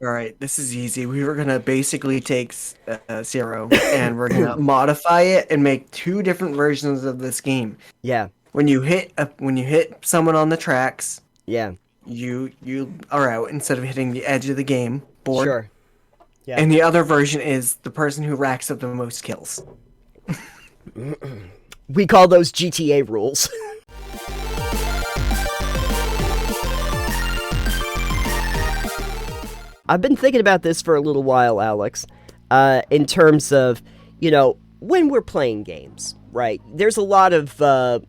All right, this is easy. We were gonna basically take zero, and we're gonna modify it and make two different versions of this game. Yeah. When you hit someone on the tracks, Yeah. you are out instead of hitting the edge of the game board. Sure. Yeah. And the other version is the person who racks up the most kills. We call those GTA rules. I've been thinking about this for a little while, Alex, in terms of, when we're playing games, right? There's a lot of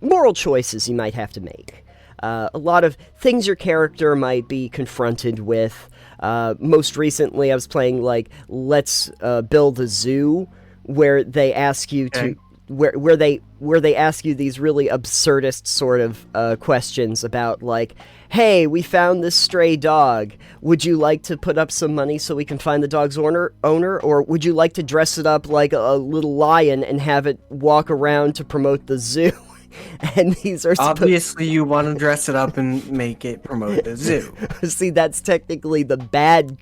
moral choices you might have to make. A lot of things your character might be confronted with. Most recently, I was playing, Let's Build a Zoo, where they ask you to... Where they ask you these really absurdist sort of questions about, hey, we found this stray dog. Would you like to put up some money so we can find the dog's owner? Or would you like to dress it up like a little lion and have it walk around to promote the zoo? And these are obviously you want to dress it up and make it promote the zoo. See, that's technically the bad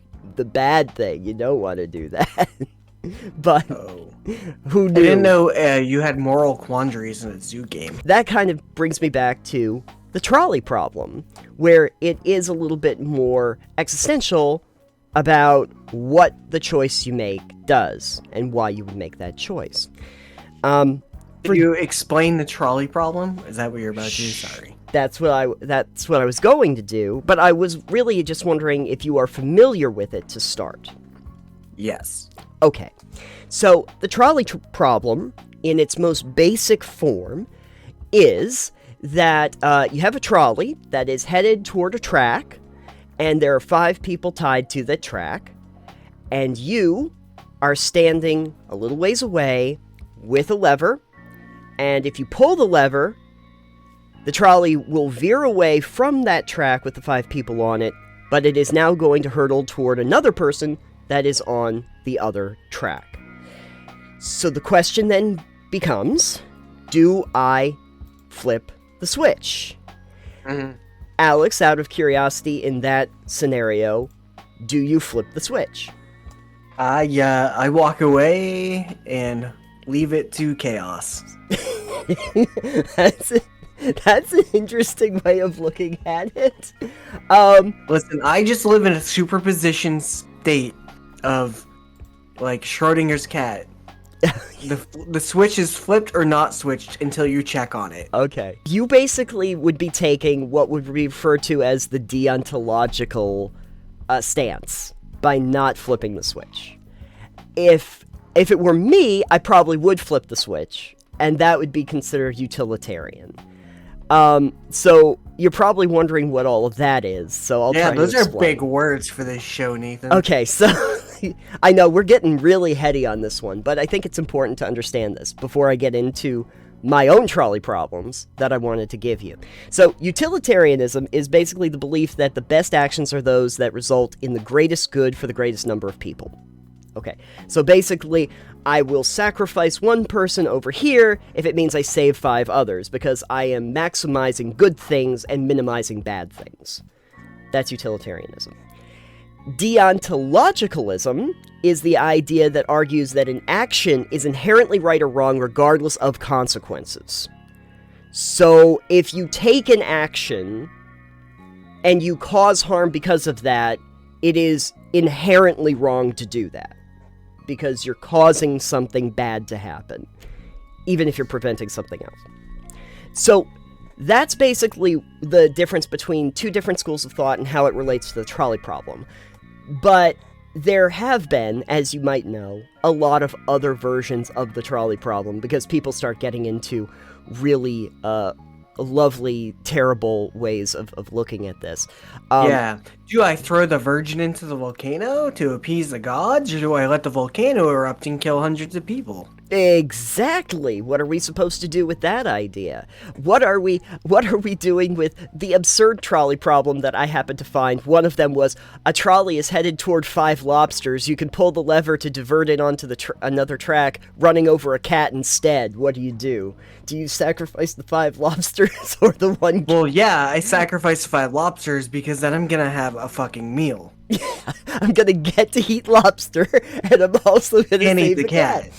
thing. You don't want to do that. But who knew? I didn't know you had moral quandaries in a zoo game. That kind of brings me back to the trolley problem, where it is a little bit more existential about what the choice you make does and why you would make that choice. Can you explain the trolley problem? Is that what you're about to do? Sorry. That's what I was going to do, but I was really just wondering if you are familiar with it to start. Yes. Okay, so the trolley problem, in its most basic form, is that you have a trolley that is headed toward a track, and there are 5 people tied to the track, and you are standing a little ways away with a lever, and if you pull the lever, the trolley will veer away from that track with the 5 people on it, but it is now going to hurtle toward another person that is on the other track. So the question then becomes, do I flip the switch? Mm-hmm. Alex, out of curiosity, in that scenario, do you flip the switch? I walk away and leave it to chaos. That's an interesting way of looking at it. Listen, I just live in a superposition state of, Schrodinger's cat. The switch is flipped or not switched until you check on it. Okay. You basically would be taking what would be referred to as the deontological stance by not flipping the switch. If it were me, I probably would flip the switch, and that would be considered utilitarian. So you're probably wondering what all of that is, so I'll try to explain. Yeah, those are big words for this show, Nathan. Okay, so I know we're getting really heady on this one, but I think it's important to understand this before I get into my own trolley problems that I wanted to give you. So utilitarianism is basically the belief that the best actions are those that result in the greatest good for the greatest number of people. Okay, so basically, I will sacrifice one person over here if it means I save 5 others, because I am maximizing good things and minimizing bad things. That's utilitarianism. Deontologicalism is the idea that argues that an action is inherently right or wrong regardless of consequences. So, if you take an action and you cause harm because of that, it is inherently wrong to do that, because you're causing something bad to happen, even if you're preventing something else. So that's basically the difference between 2 different schools of thought and how it relates to the trolley problem. But there have been, as you might know, a lot of other versions of the trolley problem, because people start getting into really lovely, terrible ways of looking at this. Yeah. Do I throw the virgin into the volcano to appease the gods, or do I let the volcano erupt and kill hundreds of people? Exactly. What are we supposed to do with that idea? What are we doing with the absurd trolley problem that I happened to find? One of them was a trolley is headed toward 5 lobsters. You can pull the lever to divert it onto the another track, running over a cat instead. What do? Do you sacrifice the 5 lobsters or the one? Well, yeah, I sacrificed 5 lobsters because then I'm gonna have a fucking meal. I'm gonna get to eat lobster, and I'm also gonna And save eat the cat.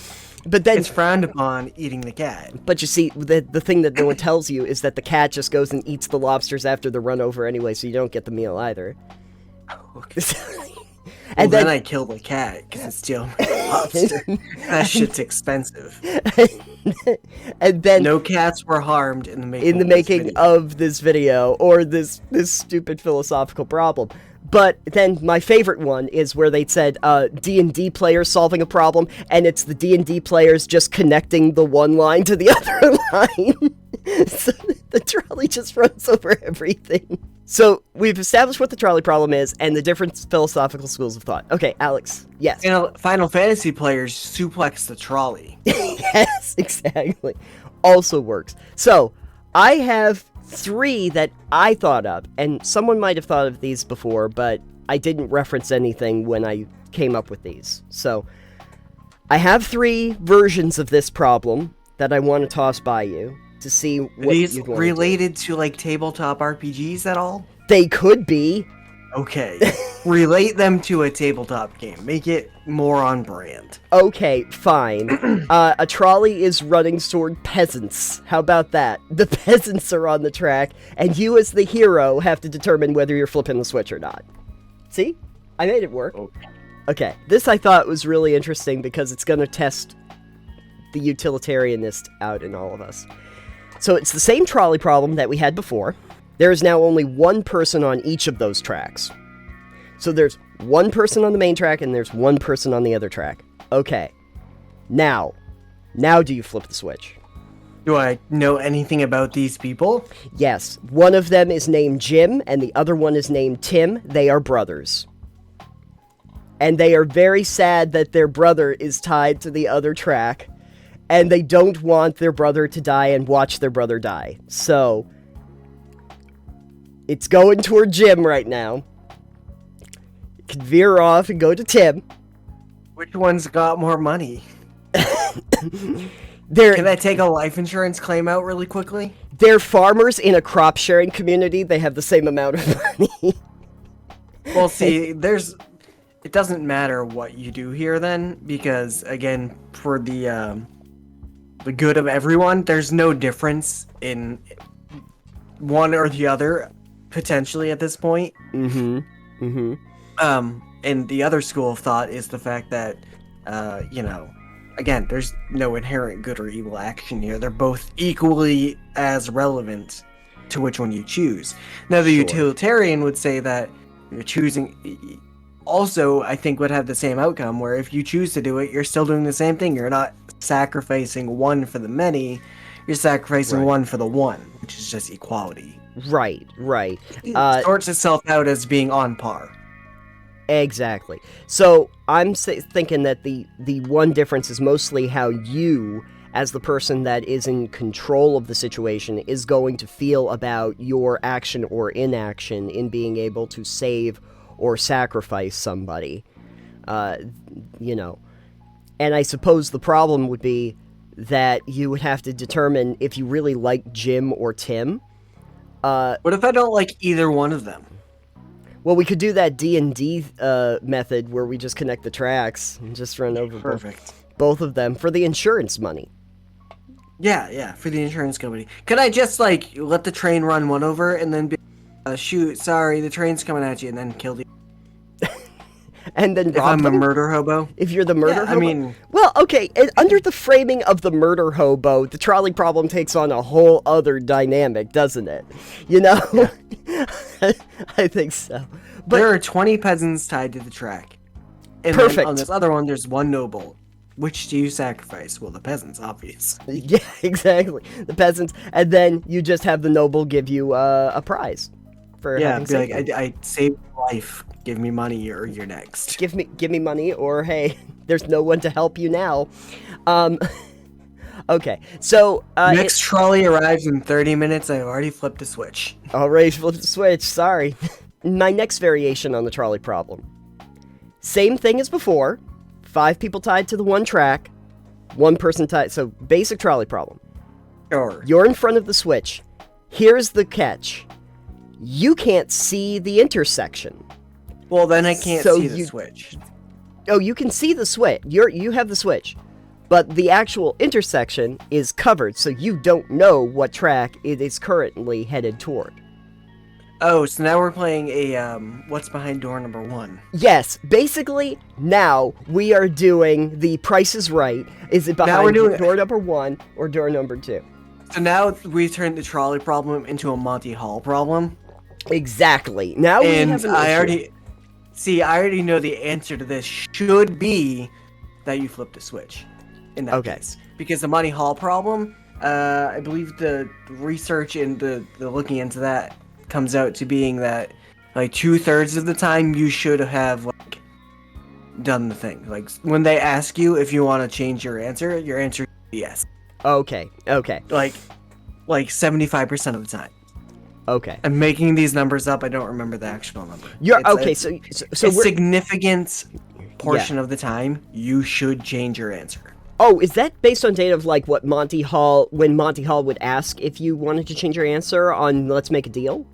But then It's frowned upon eating the cat. But you see, the thing that no one tells you is that the cat just goes and eats the lobsters after the run over anyway, so you don't get the meal either. Okay. And then I kill the cat because it's stealing my lobster. That shit's expensive. And then No cats were harmed in the making. of this video or this stupid philosophical problem. But then my favorite one is where they said D&D players solving a problem, and it's the D&D players just connecting the one line to the other line. So the trolley just runs over everything. So we've established what the trolley problem is and the different philosophical schools of thought. Okay, Alex, yes. Final Fantasy players suplex the trolley. Yes, exactly. Also works. So I have 3 that I thought of, and someone might have thought of these before, but I didn't reference anything when I came up with these. So I have 3 versions of this problem that I want to toss by you to see what these you'd want related to like tabletop RPGs at all? They could be. Okay. Relate them to a tabletop game. Make it more on brand. Okay, fine. A trolley is running toward peasants. How about that? The peasants are on the track, and you as the hero have to determine whether you're flipping the switch or not. See? I made it work. Okay. This I thought was really interesting because it's going to test the utilitarianist out in all of us. So it's the same trolley problem that we had before. There is now only one person on each of those tracks. So there's one person on the main track and there's one person on the other track. Okay. Now do you flip the switch? Do I know anything about these people? Yes. One of them is named Jim and the other one is named Tim. They are brothers. And they are very sad that their brother is tied to the other track. And they don't want their brother to die and watch their brother die. So it's going toward Jim right now. You can veer off and go to Tim. Which one's got more money? Can I take a life insurance claim out really quickly? They're farmers in a crop sharing community. They have the same amount of money. Well, see, it doesn't matter what you do here then, because again, for the good of everyone, there's no difference in one or the other, potentially at this point. And the other school of thought is the fact that, again, there's no inherent good or evil action here. They're both equally as relevant to which one you choose. Now, the utilitarian would say that you're choosing... Also, I think would have the same outcome, where if you choose to do it, you're still doing the same thing. You're not sacrificing one for the many, you're sacrificing one for the one, which is just equality. Right. It sorts itself out as being on par. Exactly. So I'm thinking that the one difference is mostly how you, as the person that is in control of the situation, is going to feel about your action or inaction in being able to save or sacrifice somebody. And I suppose the problem would be that you would have to determine if you really like Jim or Tim. What if I don't like either one of them? Well, we could do that D&D method where we just connect the tracks and just run over both of them for the insurance money. Yeah, for the insurance company. Could I just, let the train run one over and then be, shoot, sorry, the train's coming at you, and then kill the... And then if I'm a murder hobo? If you're the murder hobo? I mean... Well, okay, under the framing of the murder hobo, the trolley problem takes on a whole other dynamic, doesn't it? Yeah. I think so. But there are 20 peasants tied to the track. And then on this other one, there's one noble. Which do you sacrifice? Well, the peasants, obviously. Yeah, exactly. The peasants. And then you just have the noble give you a prize. For having saved I saved your life. Give me money or you're next. Give me money or, hey, there's no one to help you now. Okay, so Next trolley arrives in 30 minutes. I've already flipped a switch. Already flipped the switch, sorry. My next variation on the trolley problem. Same thing as before. 5 people tied to the one track. 1 person tied. So, basic trolley problem. Sure. You're in front of the switch. Here's the catch. You can't see the intersection. Well, then I can't So see the switch. Oh, you can see the switch. You have the switch. But the actual intersection is covered, so you don't know what track it is currently headed toward. Oh, so now we're playing a, what's behind door number 1? Yes, basically, now we are doing the Price is Right. Is it behind door number 1 or door number 2? So now we turned the trolley problem into a Monty Hall problem. Exactly. Now we have an issue. I already know the answer to this should be that you flip the switch. In that case. Because the Monty Hall problem, I believe the research and the looking into that comes out to being that like 2/3 of the time you should have like done the thing. Like when they ask you if you want to change your answer is yes. Okay. Like 75% of the time. Okay. I'm making these numbers up. I don't remember the actual number. So a significant portion of the time you should change your answer. Oh, is that based on data of like what Monty Hall would ask if you wanted to change your answer on Let's Make a Deal?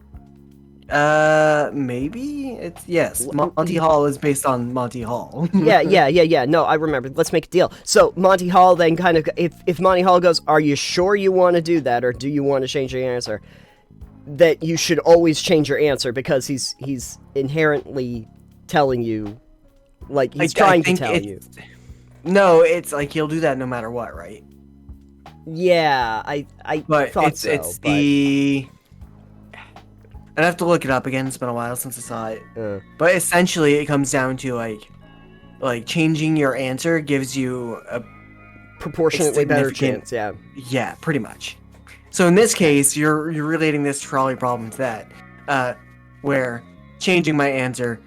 Maybe yes. Monty Hall is based on Monty Hall. Yeah. No, I remember. Let's Make a Deal. So Monty Hall then kind of, if Monty Hall goes, "Are you sure you want to do that, or do you want to change your answer?" That you should always change your answer because he's inherently telling you, like he's trying to tell you. No, it's like he'll do that no matter what, right? Yeah, I thought so. It's the. I'd have to look it up again. It's been a while since I saw it. But essentially, it comes down to like changing your answer gives you a proportionately better chance. Yeah. Yeah, pretty much. So in this case, you're relating this trolley problem to that, where changing my answer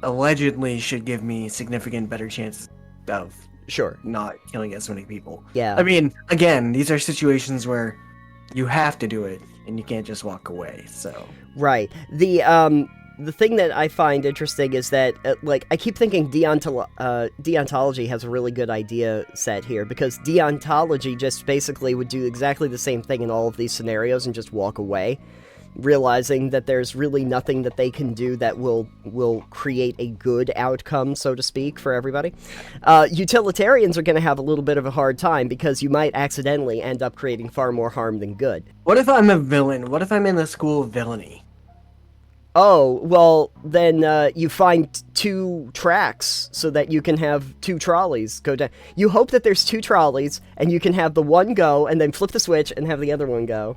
allegedly should give me significant better chances of not killing as many people. Yeah. I mean, again, these are situations where you have to do it and you can't just walk away. So right. The thing that I find interesting is that like I keep thinking deontology has a really good idea set here, because deontology just basically would do exactly the same thing in all of these scenarios and just walk away, realizing that there's really nothing that they can do that will create a good outcome, so to speak, for everybody. Utilitarians are going to have a little bit of a hard time because you might accidentally end up creating far more harm than good. What if I'm a villain? What if I'm in the school of villainy? Oh, well, then you find 2 tracks so that you can have 2 trolleys go down. You hope that there's 2 trolleys, and you can have the one go, and then flip the switch and have the other one go.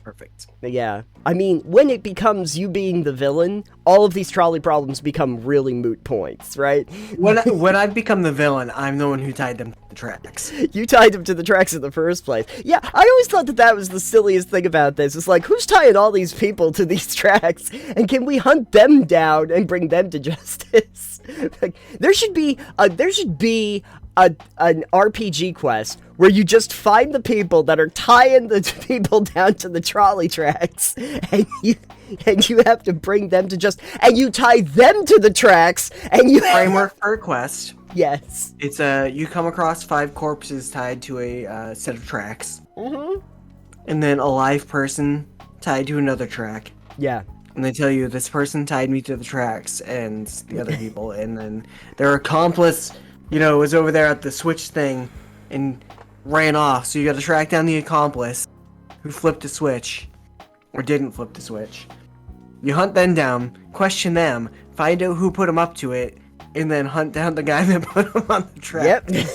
Perfect. Yeah. I mean, when it becomes you being the villain, all of these trolley problems become really moot points, right? When I've become the villain, I'm the one who tied them to the tracks. You tied them to the tracks in the first place. Yeah, I always thought that was the silliest thing about this. It's like, who's tying all these people to these tracks? And can we hunt them down and bring them to justice? Like, there should be an RPG quest where you just find the people that are tying the people down to the trolley tracks, and you have to bring them to and you tie them to the tracks, and you framework for a quest. Yes, it's you come across 5 corpses tied to a set of tracks, and then a live person tied to another track. Yeah. And they tell you, this person tied me to the tracks, and the other people, and then their accomplice, was over there at the switch thing and ran off. So you got to track down the accomplice who flipped the switch or didn't flip the switch. You hunt them down, question them, find out who put them up to it, and then hunt down the guy that put them on the track. Yep.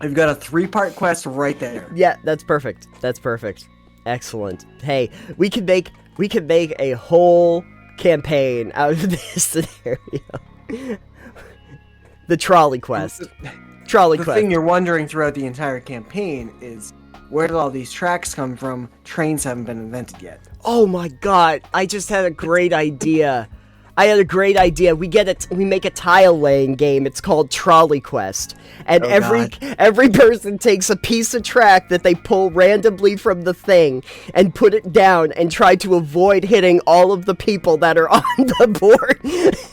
I've got a 3-part quest right there. Yeah, that's perfect. Excellent. Hey, we could make a whole campaign out of this scenario. The Trolley Quest. The thing you're wondering throughout the entire campaign is, where did all these tracks come from? Trains haven't been invented yet. Oh my god, I just had a great idea. I had a great idea. We make a tile laying game. It's called Trolley Quest, and every person takes a piece of track that they pull randomly from the thing and put it down and try to avoid hitting all of the people that are on the board.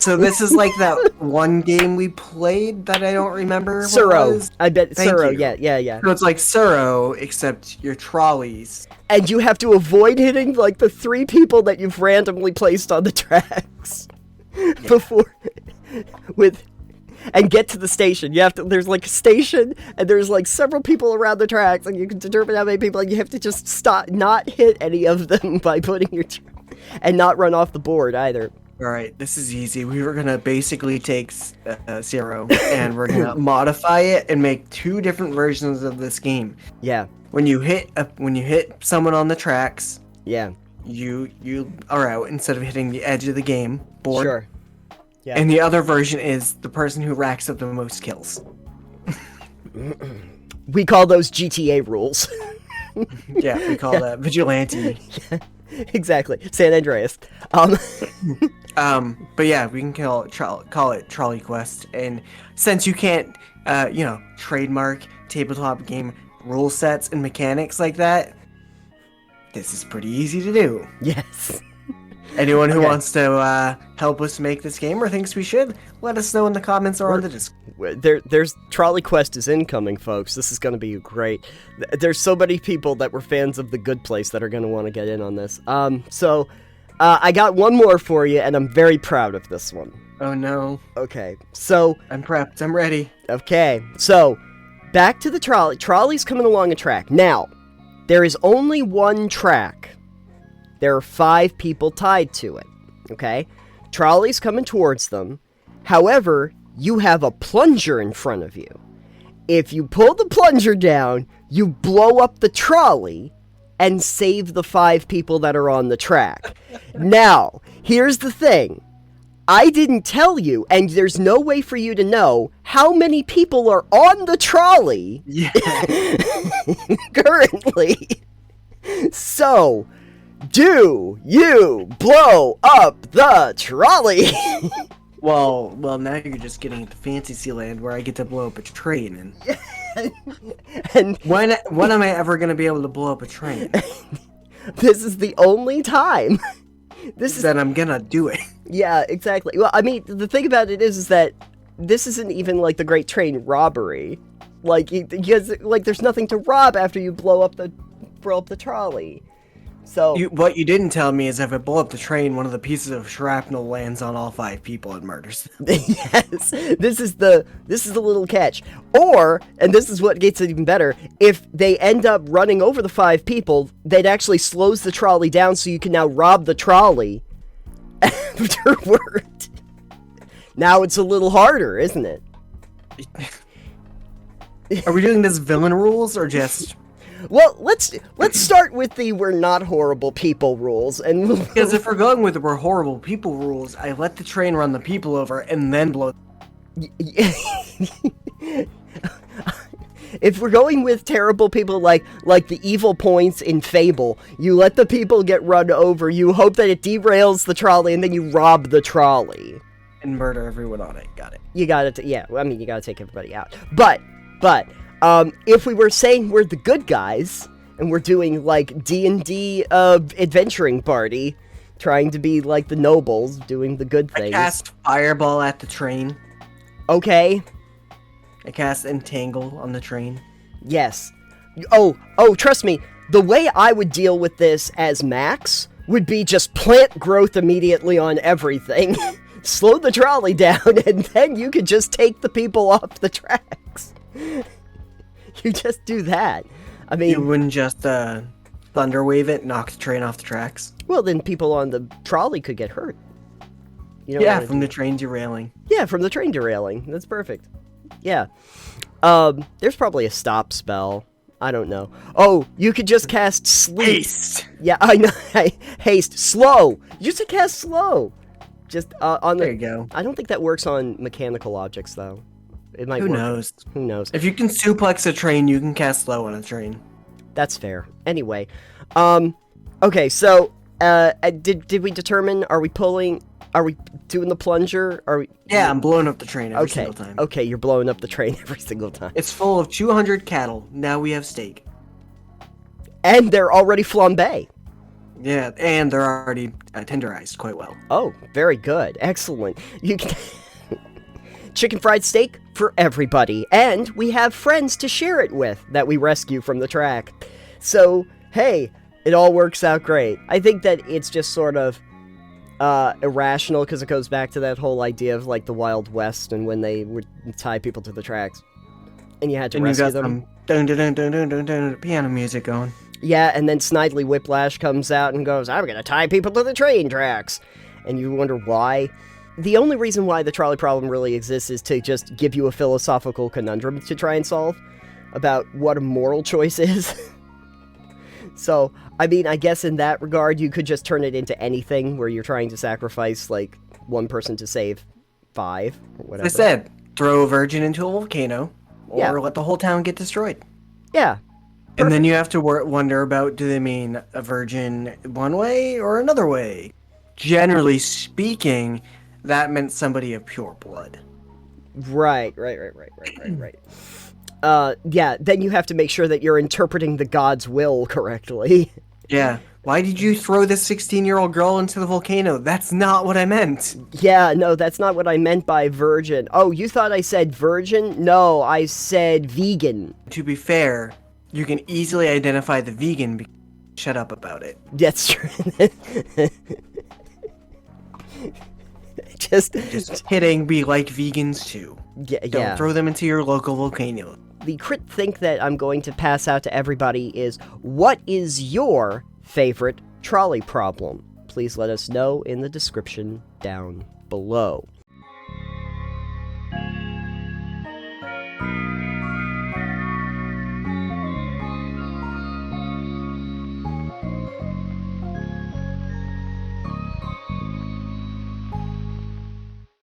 So this is like that one game we played that I don't remember. Suro. I bet Suro. You. Yeah. So it's like Suro, except you're trolleys. And you have to avoid hitting like the 3 people that you've randomly placed on the tracks before and get to the station. You have to. There's like a station, and there's like several people around the tracks, and you can determine how many people. And you have to just stop, not hit any of them by putting your and not run off the board either. All right, this is easy. We were gonna basically take Suro, and we're gonna modify it and make 2 different versions of this game. Yeah. When you hit someone on the tracks, yeah, you are out instead of hitting the edge of the game board. Sure. Yeah. And the other version is the person who racks up the most kills. We call those GTA rules. Yeah, we call that vigilante. Yeah, exactly, San Andreas. But yeah, we can call it Trolley Quest, and since you can't, trademark tabletop game rule sets and mechanics like that, this is pretty easy to do. Yes. Anyone who wants to help us make this game or thinks we should, let us know in the comments or on the Discord. There's Trolley Quest is incoming, folks. This is going to be great. There's so many people that were fans of The Good Place that are going to want to get in on this. So I got one more for you, and I'm very proud of this one. Oh no. Okay, so I'm prepped. I'm ready. Okay, so back to the trolley. Trolley's coming along a track. Now, there is only one track. There are 5 people tied to it, okay? Trolley's coming towards them. However, you have a plunger in front of you. If you pull the plunger down, you blow up the trolley and save the 5 people that are on the track. Now, here's the thing. I didn't tell you, and there's no way for you to know how many people are on the trolley currently. So, do you blow up the trolley? Well, now you're just getting into fantasy land where I get to blow up a train. And when am I ever going to be able to blow up a train? This is the only time. Then I'm gonna do it. Yeah, exactly. Well, I mean, the thing about it is that this isn't even like the Great Train Robbery. Like, there's nothing to rob after you blow up the trolley. So what you didn't tell me is if I blow up the train, one of the pieces of shrapnel lands on all 5 people and murders them. Yes, this is the little catch. Or, and this is what gets it even better, if they end up running over the 5 people, that actually slows the trolley down so you can now rob the trolley afterward. Now it's a little harder, isn't it? Are we doing this villain rules or just... Well, let's start with the we're not horrible people rules, and because if we're going with the we're horrible people rules, I let the train run the people over and then blow. If we're going with terrible people like the evil points in Fable, you let the people get run over, you hope that it derails the trolley, and then you rob the trolley and murder everyone on it. Got it. You gotta, you gotta take everybody out. But. If we were saying we're the good guys, and we're doing, like, D&D, adventuring party, trying to be, like, the nobles, doing the good things. I cast Fireball at the train. Okay. I cast Entangle on the train. Yes. Oh, trust me, the way I would deal with this as Max would be just plant growth immediately on everything, slow the trolley down, and then you could just take the people off the tracks. You just do that. I mean... You wouldn't just, thunderwave it, knock the train off the tracks? Well, then people on the trolley could get hurt. You know from the train derailing. Yeah, from the train derailing. That's perfect. Yeah. There's probably a stop spell. I don't know. Oh, you could just cast sleep. Haste! Yeah, I know. Haste. Slow! You just cast slow. Just, on the... There you go. I don't think that works on mechanical objects, though. It might work. Who knows? If you can suplex a train, you can cast slow on a train. That's fair. Anyway, okay, so Did we determine, are we doing the plunger? Yeah, I'm blowing up the train every Okay, single time. okay, you're blowing up the train every single time. It's full of 200 cattle. Now we have steak. And they're already flambé. Yeah, and they're already tenderized quite well. Oh, very good. Excellent. You can... Chicken fried steak for everybody. And we have friends to share it with that we rescue from the track. So, hey, it all works out great. I think that it's just sort of irrational because it goes back to that whole idea of like the Wild West and when they would tie people to the tracks. And you had to rescue them. Some dun, dun, dun, dun, dun, dun, dun, piano music going. Yeah, and then Snidely Whiplash comes out and goes, I'm gonna tie people to the train tracks. And you wonder why. The only reason why the trolley problem really exists is to just give you a philosophical conundrum to try and solve about what a moral choice is. So, I mean, I guess in that regard, you could just turn it into anything where you're trying to sacrifice, like, one person to save 5, or whatever. As I said, throw a virgin into a volcano, or Yeah. let the whole town get destroyed. Yeah. And then you have to wonder about, do they mean a virgin one way or another way? Generally speaking, that meant somebody of pure blood. Right. Yeah, then you have to make sure that you're interpreting the god's will correctly. Yeah. Why did you throw this 16-year-old girl into the volcano? That's not what I meant. Yeah, no, that's not what I meant by virgin. Oh, you thought I said virgin? No, I said vegan. To be fair, you can easily identify the vegan. Shut up about it. That's true. Just kidding, be like vegans too. Yeah, Don't throw them into your local volcano. The crit think that I'm going to pass out to everybody is, what is your favorite trolley problem? Please let us know in the description down below.